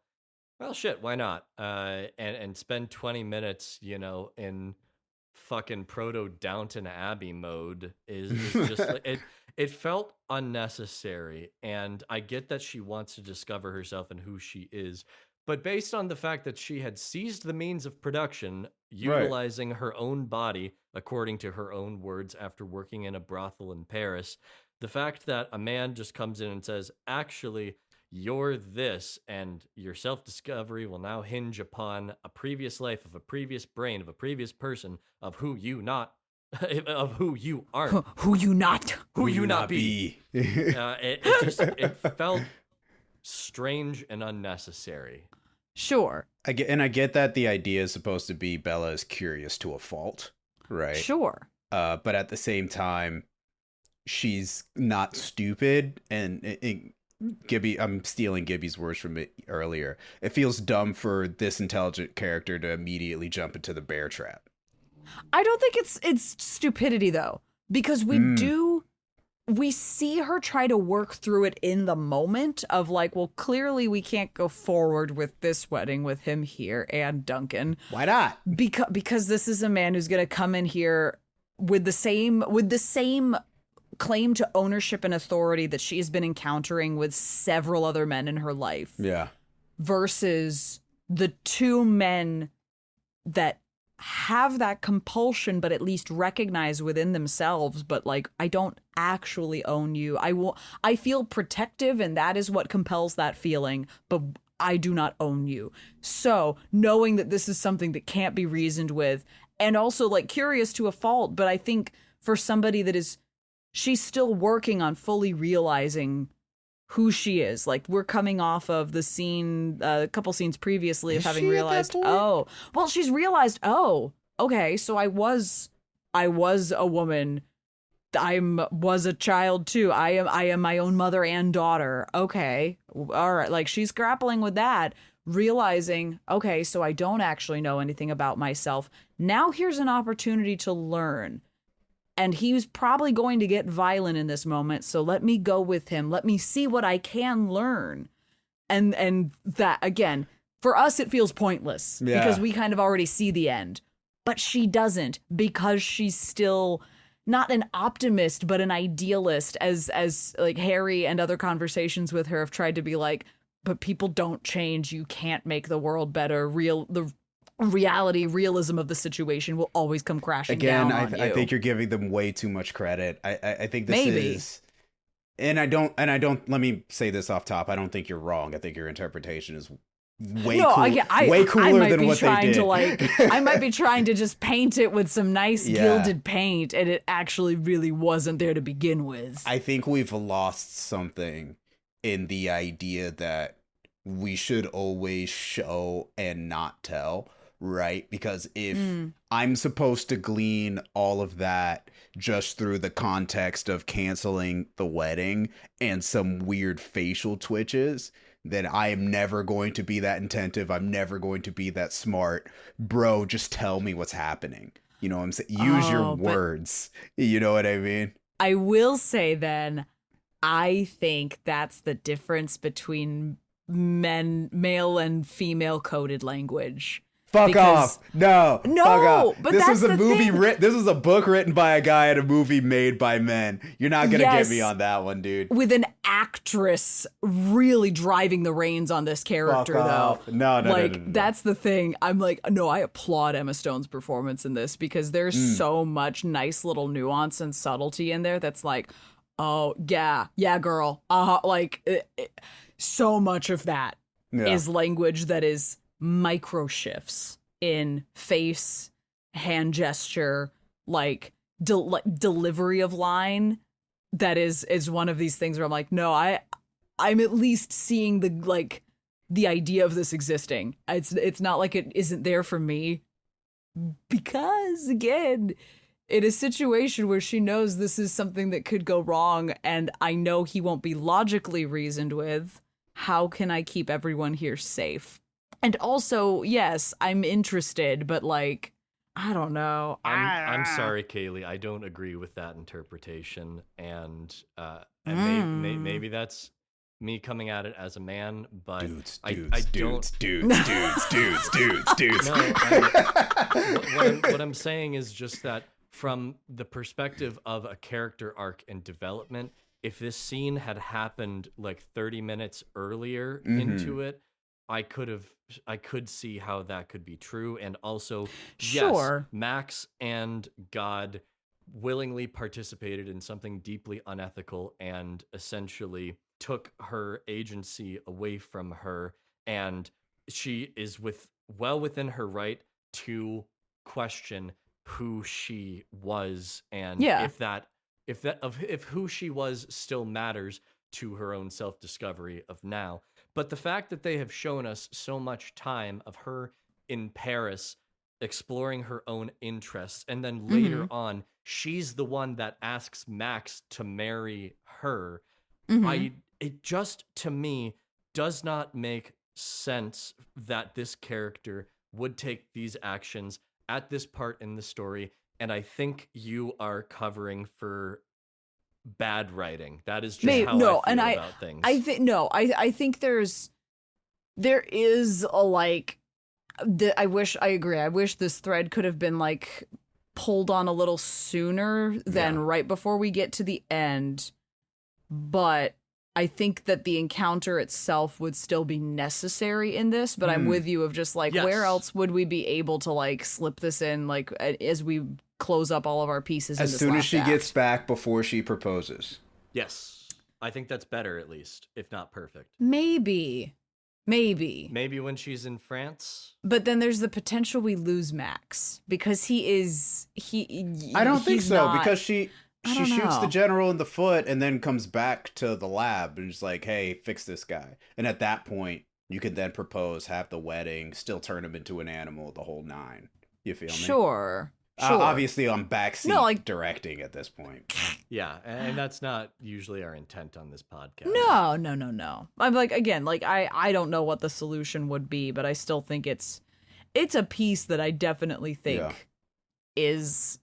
well, shit, why not? And spend 20 minutes, in fucking proto Downton Abbey mode is just like, it felt unnecessary. And I get that she wants to discover herself and who she is, but based on the fact that she had seized the means of production, utilizing her own body, according to her own words, after working in a brothel in Paris, the fact that a man just comes in and says, actually, you're this, and your self-discovery will now hinge upon a previous life of a previous brain of a previous person of who you not of who you aren't, who you not be. It felt strange and unnecessary. Sure. I get that the idea is supposed to be Bella is curious to a fault, right? Sure. But at the same time, she's not stupid, and Gibby, I'm stealing Gibby's words from it earlier. It feels dumb for this intelligent character to immediately jump into the bear trap. I don't think it's stupidity though, because we see her try to work through it in the moment of like, well, clearly we can't go forward with this wedding with him here and Duncan. Why not? Because this is a man who's going to come in here with the same claim to ownership and authority that she's been encountering with several other men in her life. Yeah. Versus the two men that have that compulsion, but at least recognize within themselves, but like, I don't actually own you. I feel protective, and that is what compels that feeling, but I do not own you. So knowing that this is something that can't be reasoned with, and also like curious to a fault, but I think for somebody that is, she's still working on fully realizing who she is. Like, we're coming off of the scene, a couple scenes previously of having realized, she's realized, okay, so I was a woman. I was a child too. I am my own mother and daughter. Okay. All right. Like, she's grappling with that, realizing, okay, so I don't actually know anything about myself. Now here's an opportunity to learn. And he's probably going to get violent in this moment, so let me go with him. Let me see what I can learn. And that, again, for us, it feels pointless because we kind of already see the end. But she doesn't, because she's still not an optimist, but an idealist, as like Harry and other conversations with her have tried to be like, but people don't change. You can't make the world better. The realism of the situation will always come crashing down on you. I think you're giving them way too much credit. I think this is, and I don't, let me say this off top. I don't think you're wrong. I think your interpretation is way cooler than what they did. I might be trying to just paint it with some nice gilded paint, and it actually really wasn't there to begin with. I think we've lost something in the idea that we should always show and not tell. Right? Because if I'm supposed to glean all of that just through the context of canceling the wedding and some weird facial twitches, then I am never going to be that attentive. I'm never going to be that smart. Bro, just tell me what's happening. You know what I'm saying? Use your words. You know what I mean? I will say then, I think that's the difference between male and female coded language. Fuck off. No. Fuck off. But this was a movie this was a book written by a guy and a movie made by men. You're not going to get me on that one, dude. With an actress really driving the reins on this character, though. No. That's the thing. I'm like, no, I applaud Emma Stone's performance in this, because there's so much nice little nuance and subtlety in there that's like, oh, yeah, girl. So much of that is language that is micro shifts in face, hand gesture, like delivery of line that is one of these things where I'm like, no, I'm at least seeing the idea of this existing. It's not like it isn't there for me, because again, in a situation where she knows this is something that could go wrong and I know he won't be logically reasoned with, how can I keep everyone here safe? And also, yes, I'm interested, but like, I don't know. I'm sorry, Kaylie. I don't agree with that interpretation, and maybe that's me coming at it as a man. But dudes. No, what I'm saying is just that from the perspective of a character arc and development, if this scene had happened like 30 minutes earlier into it, I could see how that could be true. And also, sure, yes, Max and God willingly participated in something deeply unethical and essentially took her agency away from her, and she is well within her right to question who she was, and if who she was still matters to her own self-discovery of now. But the fact that they have shown us so much time of her in Paris exploring her own interests, and then later on she's the one that asks Max to marry her, it just, to me, does not make sense that this character would take these actions at this part in the story. And I think you are covering for bad writing. That is just how I feel about things. I think there is a like, I agree. I wish this thread could have been like pulled on a little sooner than right before we get to the end. But I think that the encounter itself would still be necessary in this, but I'm with you of just like, where else would we be able to like slip this in, like as we close up all of our pieces as soon as she gets back before she proposes. Yes. I think that's better, at least, if not perfect. Maybe when she's in France. But then there's the potential we lose Max because I don't think so, because she shoots the general in the foot and then comes back to the lab and is like, hey, fix this guy. And at that point, you can then propose, have the wedding, still turn him into an animal, the whole nine. You feel me? Sure. Obviously, I'm backseat directing at this point. Yeah, and that's not usually our intent on this podcast. No. I'm like, again, like I don't know what the solution would be, but I still think it's a piece that I definitely think is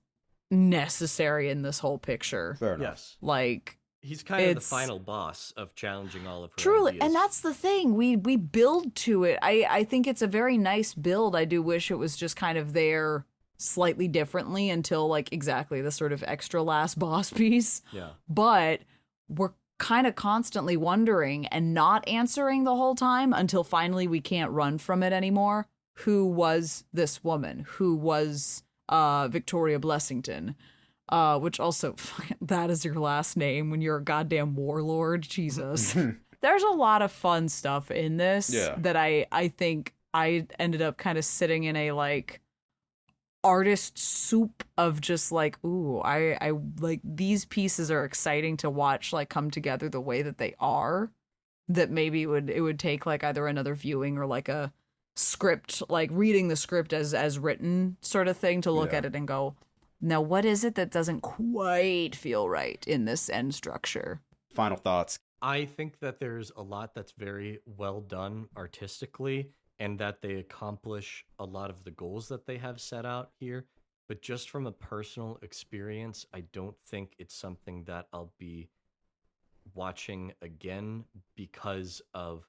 necessary in this whole picture. Fair enough. Yes. Like, he's kind of the final boss of challenging all of her truly ideas. And that's the thing, we build to it. I think it's a very nice build. I do wish it was just kind of there slightly differently until like exactly the sort of extra last boss piece. Yeah. But we're kind of constantly wondering and not answering the whole time until finally we can't run from it anymore. Who was this woman? Who was Victoria Blessington? Which also, that is your last name when you're a goddamn warlord. Jesus. There's a lot of fun stuff in this that I think I ended up kind of sitting in a like artist soup of just like, ooh, I like these pieces are exciting to watch like come together the way that they are, that maybe it would take like either another viewing or like a script, like reading the script as written sort of thing to look at it and go, now what is it that doesn't quite feel right in this end structure? Final thoughts. I think that there's a lot that's very well done artistically, and that they accomplish a lot of the goals that they have set out here. But just from a personal experience, I don't think it's something that I'll be watching again because of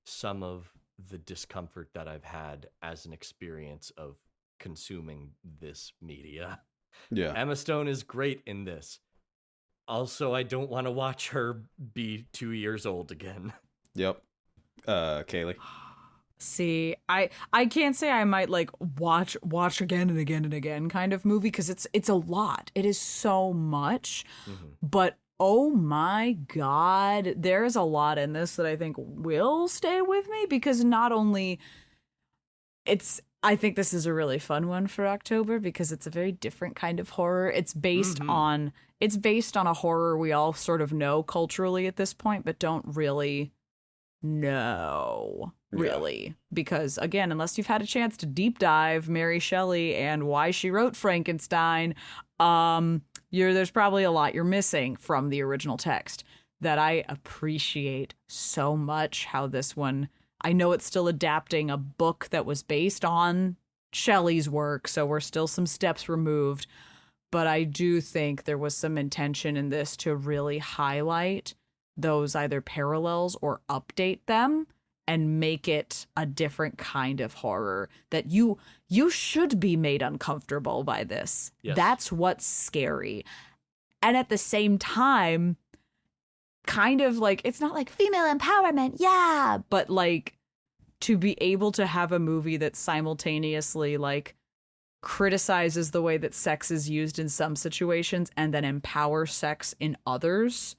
some of the discomfort that I've had as an experience of consuming this media. Yeah. Emma Stone is great in this. Also, I don't want to watch her be 2 years old again. Yep. Kaylie. See, I can't say I might like watch again and again and again kind of movie, because it's a lot. It is so much. But oh my God, there's a lot in this that I think will stay with me, because not only I think this is a really fun one for October because it's a very different kind of horror. It's based on a horror we all sort of know culturally at this point, but don't really know. Really, because again, unless you've had a chance to deep dive Mary Shelley and why she wrote Frankenstein, there's probably a lot you're missing from the original text that I appreciate so much. How this one, I know it's still adapting a book that was based on Shelley's work, so we're still some steps removed, but I do think there was some intention in this to really highlight those either parallels or update them and make it a different kind of horror that you should be made uncomfortable by this. Yes. That's what's scary. And at the same time, kind of like, it's not like female empowerment, yeah, but like to be able to have a movie that simultaneously like criticizes the way that sex is used in some situations and then empowers sex in others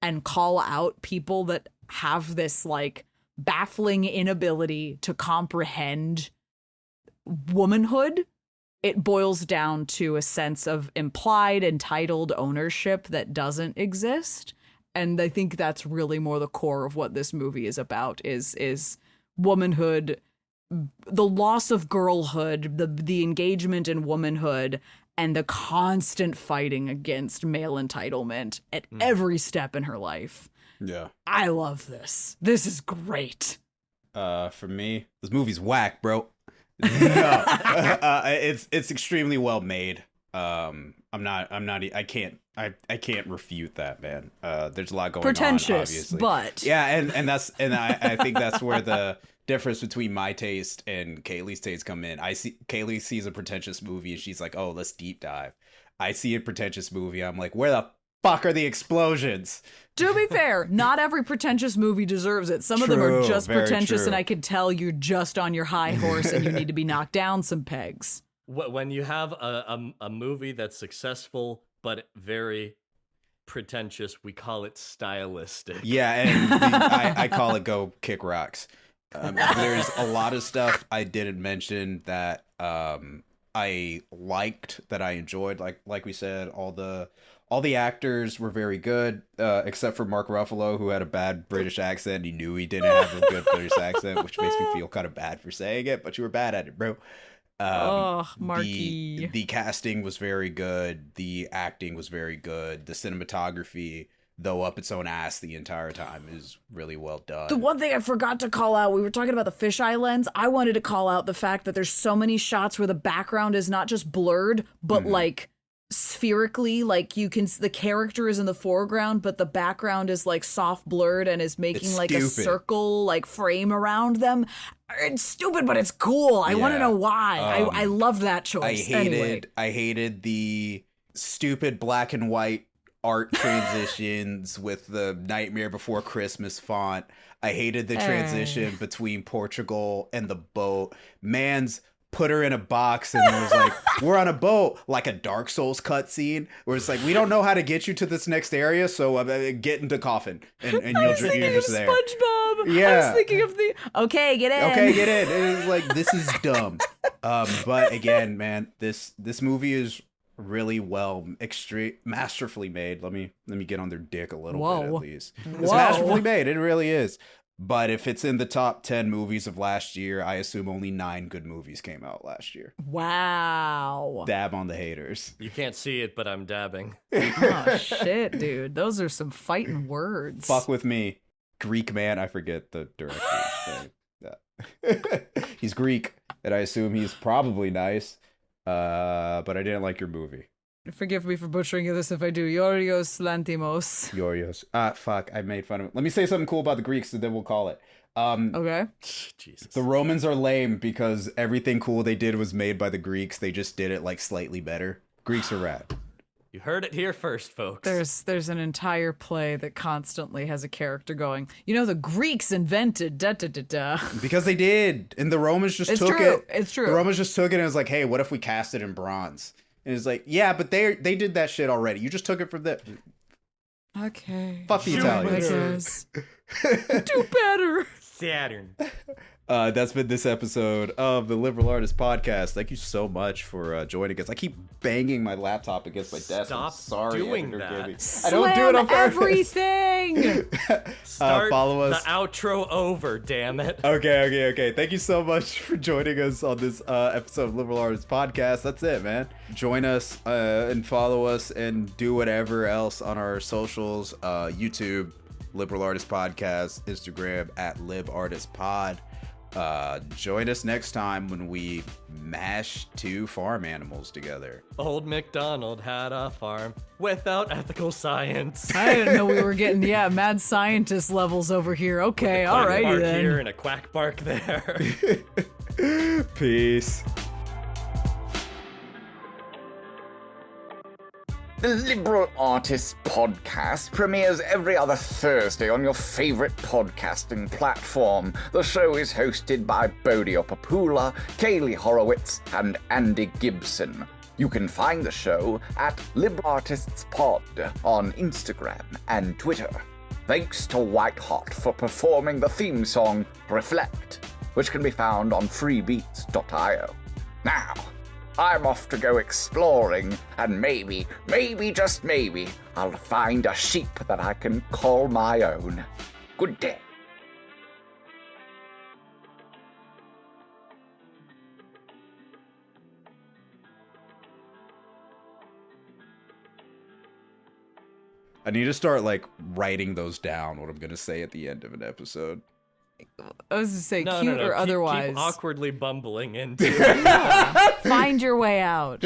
and call out people that have this like baffling inability to comprehend womanhood. It boils down to a sense of implied entitled ownership that doesn't exist. And I think that's really more the core of what this movie is about, is womanhood, the loss of girlhood, the engagement in womanhood, and the constant fighting against male entitlement at every step in her life. Yeah. I love this. This is great. For me, this movie's whack, bro. No. It's extremely well made. I can't refute that, man. There's a lot going on, obviously. But yeah, and I think that's where the difference between my taste and Kaylie's taste come in. Kaylie sees a pretentious movie and she's like, "Oh, let's deep dive." I see a pretentious movie, I'm like, "Where the fuck are the explosions?" To be fair, not every pretentious movie deserves it. Some of them are just pretentious, and I can tell you're just on your high horse and you need to be knocked down some pegs. When you have a movie that's successful but very pretentious, we call it stylistic. Yeah, and I call it go kick rocks. There's a lot of stuff I didn't mention that I liked, that I enjoyed. Like we said, all the actors were very good, except for Mark Ruffalo, who had a bad British accent. He knew he didn't have a good British accent, which makes me feel kind of bad for saying it, but you were bad at it, bro. Marky. The casting was very good. The acting was very good. The cinematography, though up its own ass the entire time, is really well done. The one thing I forgot to call out, we were talking about the fisheye lens. I wanted to call out the fact that there's so many shots where the background is not just blurred, but like spherically, like you can, the character is in the foreground, but the background is like soft blurred and is making like a circle like frame around them. It's stupid, but it's cool. I want to know why. I love that choice. I hated the stupid black and white art transitions with the Nightmare Before Christmas font. I hated the transition between Portugal and the boat. Man's put her in a box and it was like, we're on a boat, like a Dark Souls cutscene where it's like, we don't know how to get you to this next area, so get into coffin and you're just there. SpongeBob. Yeah. I was thinking of the okay, get in. And it's like, this is dumb. But again, man, this movie is really masterfully made. Let me get on their dick a little bit at least. It's masterfully made. It really is. But if it's in the top 10 movies of last year, I assume only 9 good movies came out last year. Wow. Dab on the haters. You can't see it, but I'm dabbing. Oh, shit, dude. Those are some fighting words. Fuck with me. Greek man. I forget the director's name. He's Greek, and I assume he's probably nice. But I didn't like your movie. Forgive me for butchering this if I do. Yorios Lantimos. Yorios. Fuck. I made fun of it. Let me say something cool about the Greeks, and then we'll call it. Okay. Jesus. The Romans are lame because everything cool they did was made by the Greeks. They just did it like slightly better. Greeks are rad. You heard it here first, folks. There's an entire play that constantly has a character going, the Greeks invented da-da-da-da. Because they did. And the Romans just took it. It's true. The Romans just took it and was like, hey, what if we cast it in bronze? And it's like, yeah, but they did that shit already. You just took it from the... Okay. Fuck the Italians. Do better. Saturn. That's been this episode of the Liberal Artist Podcast. Thank you so much for joining us. I keep banging my laptop against my desk. Stop I'm sorry, doing Editor that. Gibby. Slam I don't do it on purpose. everything. Start follow us. the outro over, damn it. Okay. Thank you so much for joining us on this episode of Liberal Artist Podcast. That's it, man. Join us and follow us and do whatever else on our socials. YouTube, Liberal Artist Podcast. Instagram, @LibArtistPod. Join us next time when we mash two farm animals together. Old MacDonald had a farm without ethical science. I didn't know we were getting mad scientist levels over here. Okay, alrighty then. Here and a quack bark there. Peace. The Liberal Artists Podcast premieres every other Thursday on your favorite podcasting platform. The show is hosted by Bodio, Kaylie Horowitz, and Andy Gibson. You can find the show at LiberArtistsPod on Instagram and Twitter. Thanks to White Hot for performing the theme song Reflect, which can be found on freebeats.io. Now, I'm off to go exploring, and maybe, just maybe, I'll find a sheep that I can call my own. Good day. I need to start writing those down, what I'm going to say at the end of an episode. I was to say cute or otherwise. Keep awkwardly bumbling into Find your way out.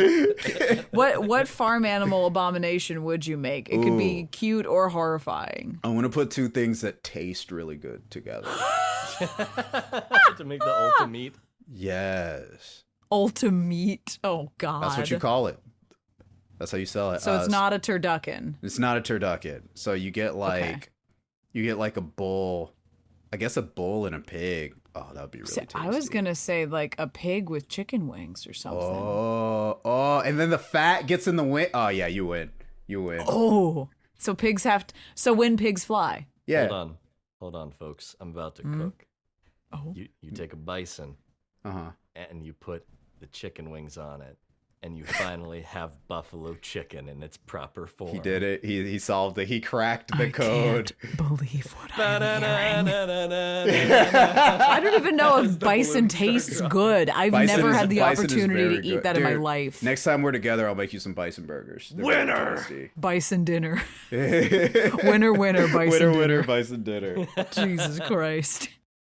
What farm animal abomination would you make? It could be cute or horrifying. I want to put two things that taste really good together. to make the Ulti-Meat. Yes. Ulti-Meat. Oh God. That's what you call it. That's how you sell it. So it's not a turducken. It's not a turducken. So you get a bull. I guess a bull and a pig. Oh, that would be really tasty. I was going to say a pig with chicken wings or something. Oh, and then the fat gets in the wing. Oh, yeah, you win. Oh, so pigs have to, so when pigs fly. Yeah. Hold on, folks. I'm about to cook. Oh. You take a bison and you put the chicken wings on it. And you finally have buffalo chicken in its proper form. He did it. He solved it. He cracked the code. Can't believe what I'm hearing. I don't even know if bison tastes good. I've never had the opportunity to eat that in my life. Next time we're together, I'll make you some bison burgers. They're Winner! Bison dinner. Winner, bison dinner. Winner, bison dinner. Jesus Christ.